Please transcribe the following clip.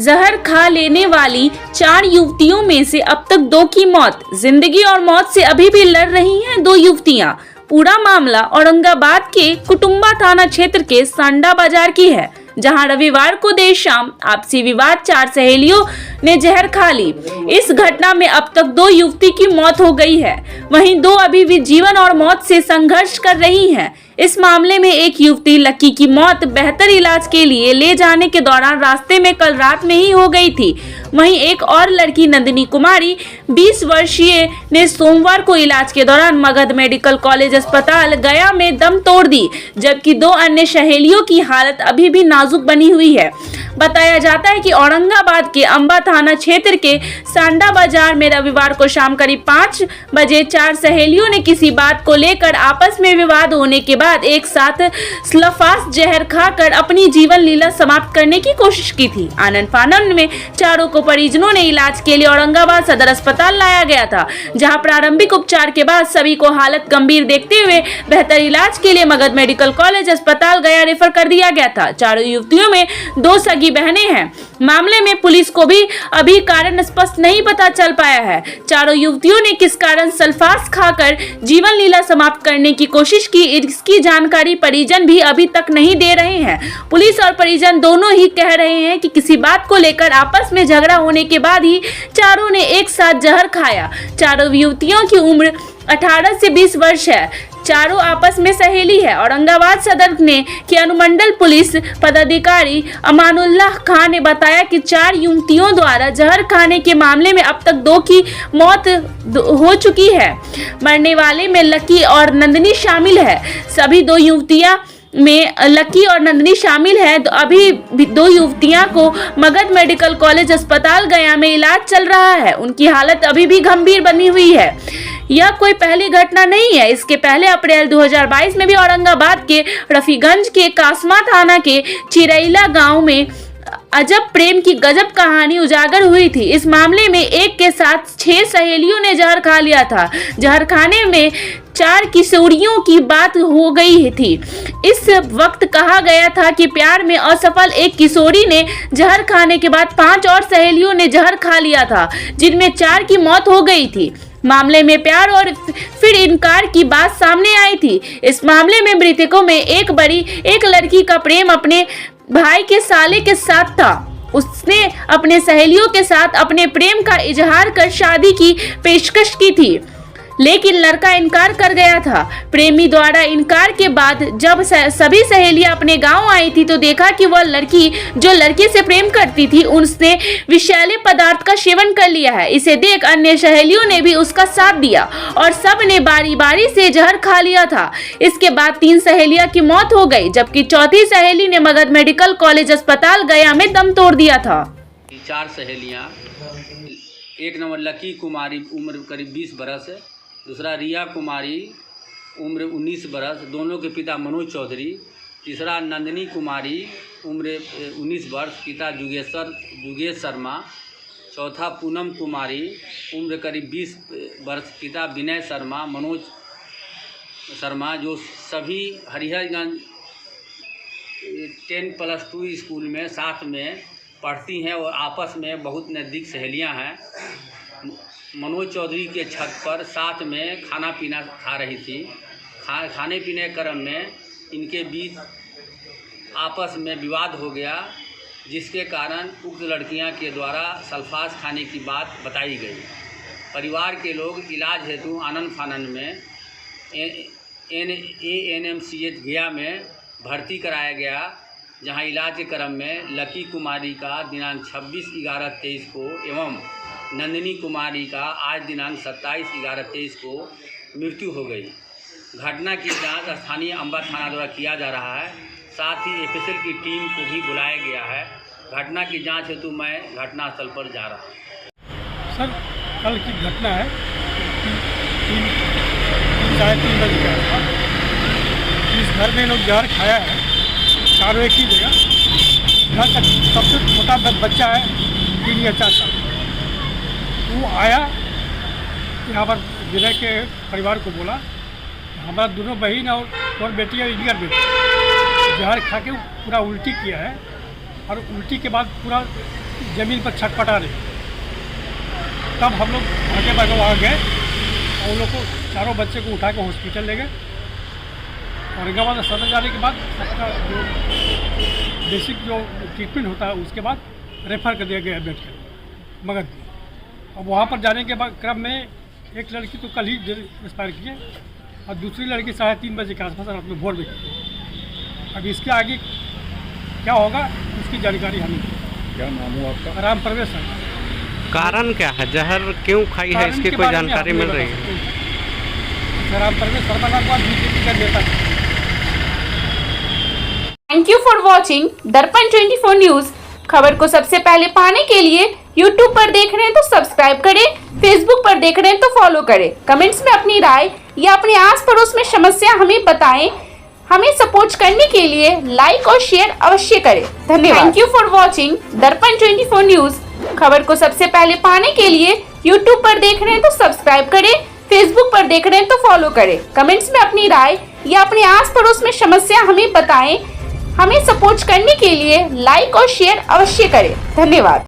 जहर खा लेने वाली 4 युवतियों में से अब तक 2 की मौत। जिंदगी और मौत से अभी भी लड़ रही हैं 2 युवतियां। पूरा मामला औरंगाबाद के कुटुंबा थाना क्षेत्र के सांडा बाजार की है, जहां रविवार को देर शाम आपसी विवाद 4 सहेलियों ने जहर खा ली। इस घटना में अब तक 2 युवती की मौत हो गई है, वहीं 2 अभी भी जीवन और मौत से संघर्ष कर रही हैं। इस मामले में एक युवती लकी की मौत बेहतर इलाज के लिए ले जाने के दौरान रास्ते में कल रात में ही हो गई थी। वहीं एक और लड़की नंदिनी कुमारी 20 वर्षीय ने सोमवार को इलाज के दौरान मगध मेडिकल कॉलेज अस्पताल गया में दम तोड़ दी, जबकि 2 अन्य सहेलियों की हालत अभी भी नाजुक बनी हुई है। बताया जाता है कि औरंगाबाद के अंबा थाना क्षेत्र के सांडा बाजार में रविवार को शाम करीब 5 बजे 4 सहेलियों ने किसी बात को लेकर आपस में विवाद होने के बाद एक साथ सल्फास जहर खाकर अपनी जीवन लीला समाप्त करने की कोशिश की थी। आनन फानन में चारों को परिजनों ने इलाज के लिए औरंगाबाद सदर अस्पताल लाया गया था, जहां प्रारंभिक उपचार के बाद सभी को हालत गंभीर देखते हुए बेहतर इलाज के लिए मगध मेडिकल कॉलेज अस्पताल गया रेफर कर दिया गया था। चारों युवतियों में 2 सगी बहनें हैं। मामले में पुलिस को भी अभी कारण स्पष्ट नहीं पता चल पाया है। चारों युवतियों ने किस कारण सल्फास खाकर जीवन लीला समाप्त करने की कोशिश की, इसकी जानकारी परिजन भी अभी तक नहीं दे रहे हैं। पुलिस और परिजन दोनों ही कह रहे हैं कि किसी बात को लेकर आपस में झगड़ा होने के बाद ही चारों ने एक साथ जहर खाया। चारों युवतियों की उम्र 18 से 20 वर्ष है। चारों आपस में सहेली है। औरंगाबाद सदर के अनुमंडल पुलिस पदाधिकारी अमानुल्लाह खान ने बताया कि 4 युवतियों द्वारा जहर खाने के मामले में अब तक 2 की मौत हो चुकी है। मरने वाले में लकी और नंदिनी शामिल है। सभी 2 युवतियां में लकी और नंदिनी शामिल है। अभी 2 युवतियां को मगध मेडिकल कॉलेज अस्पताल गया में इलाज चल रहा है। उनकी हालत अभी भी गंभीर बनी हुई है। यह कोई पहली घटना नहीं है। इसके पहले अप्रैल 2022 में भी औरंगाबाद के रफीगंज के कासमा थाना के चिरैला गांव में अजब प्रेम की गजब कहानी उजागर हुई थी। इस मामले में एक के साथ 6 सहेलियों ने जहर खा लिया था। जहर खाने में 4 किशोरियों की बात हो गई थी। इस वक्त कहा गया था कि प्यार में असफल एक किशोरी ने जहर खाने के बाद 5 और सहेलियों ने जहर खा लिया था, जिनमें 4 की मौत हो गई थी। मामले में प्यार और फिर इनकार की बात सामने आई थी। इस मामले में मृतकों में एक लड़की का प्रेम अपने भाई के साले के साथ था। उसने अपने सहेलियों के साथ अपने प्रेम का इजहार कर शादी की पेशकश की थी, लेकिन लड़का इनकार कर गया था। प्रेमी द्वारा इनकार के बाद जब सभी सहेलियां अपने गांव आई थी तो देखा कि वह लड़की जो लड़के से प्रेम करती थी उसने विषैले पदार्थ का सेवन कर लिया है। इसे देख अन्य सहेलियों ने भी उसका साथ दिया और सब ने बारी बारी से जहर खा लिया था। इसके बाद 3 सहेलियां की मौत हो गई, जबकि चौथी सहेली ने मगध मेडिकल कॉलेज अस्पताल गया में दम तोड़ दिया था। 4 सहेलियां, एक नंबर लकी कुमारी उम्र करीब 20 बरस है, दूसरा रिया कुमारी उम्र 19 बरस, दोनों के पिता मनोज चौधरी, तीसरा नंदिनी कुमारी उम्र 19 वर्ष, पिता जुगेश शर्मा, चौथा पूनम कुमारी उम्र करीब 20 वर्ष, पिता विनय शर्मा, मनोज शर्मा, जो सभी हरिहरगंज 10+2 स्कूल में साथ में पढ़ती हैं और आपस में बहुत नज़दीक सहेलियां हैं। मनोज चौधरी के छत पर साथ में खाना पीना खा रही थी। खाने पीने क्रम में इनके बीच आपस में विवाद हो गया, जिसके कारण उक्त लड़कियां के द्वारा सल्फास खाने की बात बताई गई। परिवार के लोग इलाज हेतु आनन फानन में ANMCH गया में भर्ती कराया गया, जहां इलाज के क्रम में लकी कुमारी का दिनांक 26/11/23 को एवं नंदिनी कुमारी का आज दिनांक 27/11/23 को मृत्यु हो गई। घटना की जांच स्थानीय अंबा थाना द्वारा किया जा रहा है। साथ ही FSL की टीम को भी बुलाया गया है। घटना की जांच हेतु मैं घटनास्थल पर जा रहा हूँ। सर, कल की घटना है, 3-3:30 बजे का था। इस घर में लोग जहर खाया है, चारों एक ही जगह। घर का सबसे छोटा बच्चा है 3 या 4 साल। वो आया यहाँ पर विनय के परिवार को बोला, हमारा दोनों बहन और बेटी है, इनका बेटी जहर खा के पूरा उल्टी किया है और उल्टी के बाद पूरा ज़मीन पर छटपटा रही। तब हम लोग भागे भागे वहाँ गए और उन लोग को चारों बच्चे को उठा के हॉस्पिटल ले गए। औरंगाबाद सदर जाने के बाद सबका जो बेसिक जो ट्रीटमेंट होता है उसके बाद रेफ़र कर दिया गया मेडिकल मगध। अब वहाँ पर जाने के बाद क्रम में एक लड़की तो कल ही एक्सपायर की है और दूसरी लड़की 3:30 बजे के आसपास रात में भोर में की। अब इसके आगे क्या होगा उसकी जानकारी हमें। क्या नाम हुआ आपका? राम प्रवेश है। कारण क्या है, जहर क्यों खाई है, इसकी कोई जानकारी मिल रही है? राम प्रवेश सर्वनाथ बीजेपी का नेता था। थैंक यू फॉर वॉचिंग दर्पण 24 न्यूज। खबर को सबसे पहले पाने के लिए YouTube पर देख रहे हैं तो सब्सक्राइब करें, Facebook पर देख रहे हैं तो फॉलो करें। कमेंट्स में अपनी राय या अपने आस पड़ोस में समस्या हमें बताएं। हमें सपोर्ट करने के लिए लाइक और शेयर अवश्य करें। धन्यवाद। थैंक यू फॉर वॉचिंग दर्पण 24 न्यूज। खबर को सबसे पहले पाने के लिए YouTube पर देख रहे हैं तो सब्सक्राइब करें, Facebook पर देख रहे हैं तो फॉलो करें। कमेंट्स में अपनी राय या अपने आस पड़ोस में समस्या हमें बताएं। हमें सपोर्ट करने के लिए लाइक और शेयर अवश्य करें। धन्यवाद।